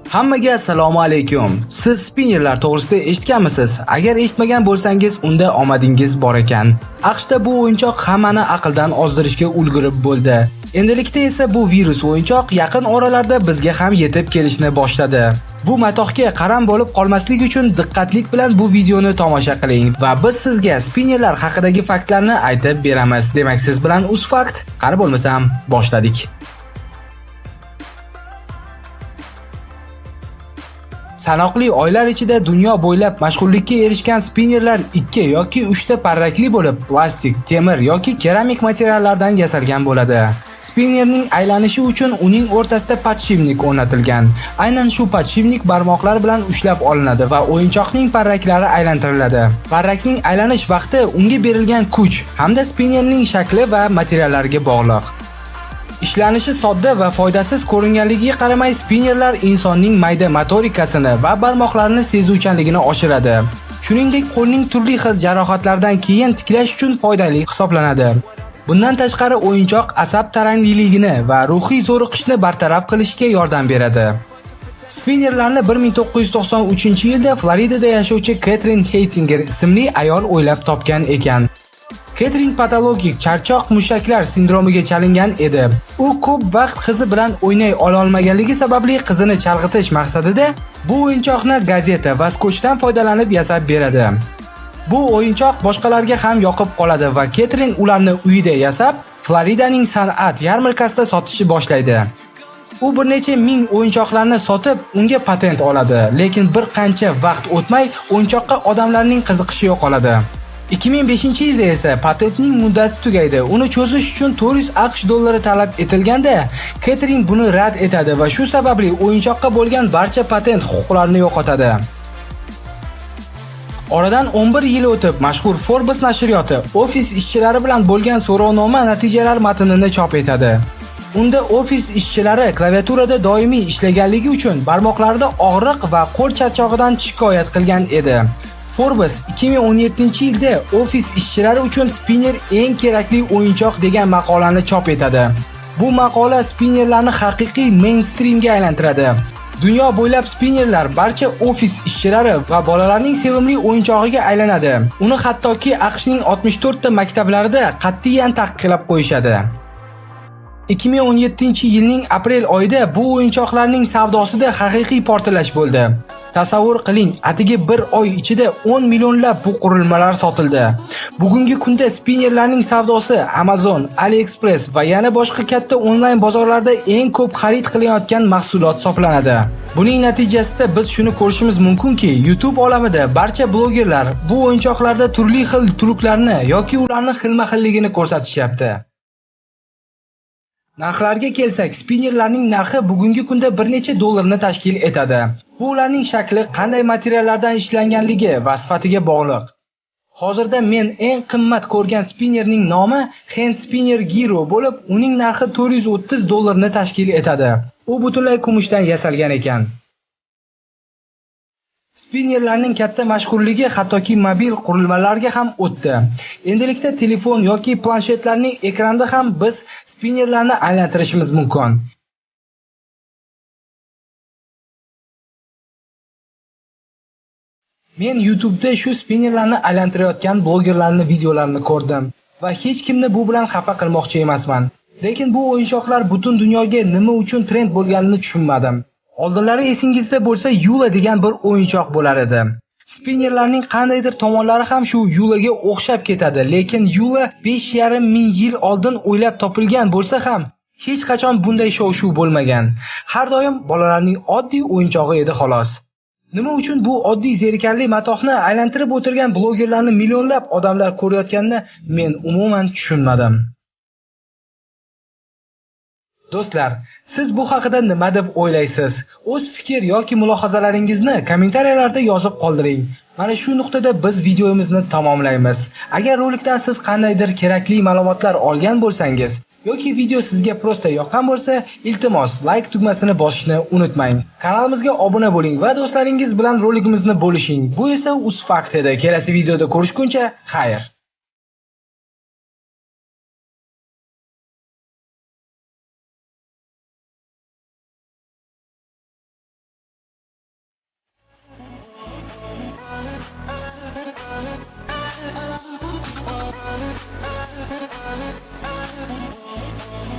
Hammaga assalomu alaykum. Siz spinnerlar to'g'risida eshitganmisiz? Agar eshitmagan bo'lsangiz, unda omadingiz bor ekan. AQShda bu o'yinchoq hammani aqldan ozdirishga ulgurib bo'ldi. Endilikda esa bu virus o'yinchoq yaqin oralarda bizga ham yetib kelishni boshladi. Bu matohga qaram bo'lib qolmaslik uchun diqqatlik bilan bu videoni tomosha qiling va biz sizga spinnerlar haqidagi faktlarni aytib beramiz. Demak, siz bilan UzFakt. Qani bo'lmasam, boshladik. Sanoqli oylar ichida dunyo bo'ylab mashhurlikka erishgan spinnerlar 2 yoki 3 ta parrakli bo'lib, plastik, temir yoki keramik materiallardan yasalgan bo'ladi. Spinnerning aylanishi uchun uning o'rtasida podshipnik o'rnatilgan. Aynan shu podshipnik barmoqlar bilan ushlab olinadi va o'yinchoqning parraklari aylantiriladi. Parrakning aylanish vaqti unga berilgan kuch hamda spinnerning shakli va materiallariga bog'liq. Ishlanishi sodda va foydasiz ko'ringanligiga qaramay, spinnerlar insonning mayda motorikasini va barmoqlarini sezuvchanligini oshiradi. Shuningdek, qo'lning turli xil jarohatlardan keyin tiklash uchun foydali hisoblanadi. Bundan tashqari, o'yinchoq asab tarangliligini va ruhiy zo'riqishni bartaraf qilishga yordam beradi. Spinnerlarni 1993-yilda Floridada yashovchi Katrin Heitinger ismli ayol o'ylab topgan ekan. Katrin patologik charchoq mushaklar sindromiga chalingan edi. U ko'p vaqt qizi bilan o'ynay ololmaganligi sababli qizini chalg'itish maqsadida bu o'yinchoqni gazeta va skochdan foydalanib yasab beradi. Bu o'yinchoq boshqalarga ham yoqib qoladi va Katrin ularni uyida yasab, Floridaning san'at yarmarkasida sotishni boshlaydi. U bir necha ming o'yinchoqlarni sotib, unga patent oladi, lekin bir qancha vaqt o'tmay o'yinchoqqa odamlarning qiziqishi yo'qoladi. 2005-yilda esa patentning muddati tugaydi. Uni cho'zish uchun 400 AQSh dollari talab etilganda, Katrin buni rad etadi va shu sababli o'yinchoqqa bo'lgan barcha patent huquqlarini yo'qotadi. Oradan 11 yil o'tib, mashhur Forbes nashriyoti ofis ishchilari bilan bo'lgan so'rovnoma natijalar matnini chop etadi. Unda ofis ishchilari klaviaturada doimiy ishlaganligi uchun barmoqlarida og'riq va qo'l charchog'idan shikoyat qilgan edi. Forbes 2017-yilda ofis ishchilari uchun spinner eng kerakli o'yinchoq degan maqolani chop etadi. Bu maqola spinnerlarni haqiqiy mainstreamga aylantiradi. Dunyo bo'ylab spinnerlar barcha ofis ishchilari va bolalarning sevimli o'yinchog'iga aylanadi. Uni hattoki AQShning 64 ta maktablarida qat'iyan taqiqlab qo'yishadi. 2017-yilning aprel oyida bu o'yinchoqlarning savdosida haqiqiy portlash bo'ldi. Tasavvur qiling, atigi bir oy ichida 10 millionlab bu qurilmalar sotildi. Bugungi kunda spinnerlarning savdosi Amazon, AliExpress va yana boshqa katta onlayn bozorlarda eng ko'p xarid qilinayotgan mahsulot hisoblanadi. Buning natijasida biz shuni ko'rishimiz mumkinki, YouTube olamida barcha blogerlar bu o'yinchoqlarda turli xil truklarni yoki ularning xilma-xilligini ko'rsatishyapti. Narxlarga kelsak, spinnerlarning narxi bugungi kunda bir necha dollarni tashkil etadi. Bu ularning shakli, qanday materiallardan ishlanganligi va sifatiga bog'liq. Hozirda men eng qimmat ko'rgan spinnerning nomi Hand Spinner Giro bo'lib, uning narxi 430 dollarni tashkil etadi. U butunlay kumushdan yasalgan ekan. Spinnerlarning katta mashhurligi hattoki mobil qurilmalarga ham o'tdi. Endilikda telefon yoki planshetlarning ekranda ham biz spinnerlarni aylantirishimiz mumkin. Men YouTube'da shu spinnerlarni aylantirayotgan blogerlarning videolarini ko'rdim va hech kimni bu bilan xafa qilmoqchi emasman. Lekin bu o'yinchoqlar butun dunyoga nima uchun trend bo'lganini tushunmadim. Oldinlari esingizda bo'lsa, Yula degan bir o'yinchoq bo'lar edi. Spinnerlarning qandaydir tomonlari ham shu Yulaga o'xshab ketadi, lekin Yula 5,5 ming yil oldin o'ylab topilgan bo'lsa ham, hech qachon bunday shov-shuv bo'lmagan. Har doim bolalarning oddiy o'yinchog'i edi xolos. Nima uchun bu oddiy zerikarli matohni aylantirib o'tirgan blogerlarni millionlab odamlar ko'rayotganini men umuman tushunmadim. Do'stlar, siz bu haqida nima deb o'ylaysiz? O'z fikr yoki mulohazalaringizni kommentariyalarda yozib qoldiring. Mana shu nuqtada biz videomizni tamomlaymiz. Agar rolikdan siz qandaydir kerakli ma'lumotlar olgan bo'lsangiz yoki video sizga prosta yoqqan bo'lsa, iltimos like tugmasini bosishni unutmang. Kanalimizga obuna bo'ling va do'stlaringiz bilan roligimizni bo'lishing. Bu esa UzFakt edi. Kelasi videoda ko'rishguncha, xayr.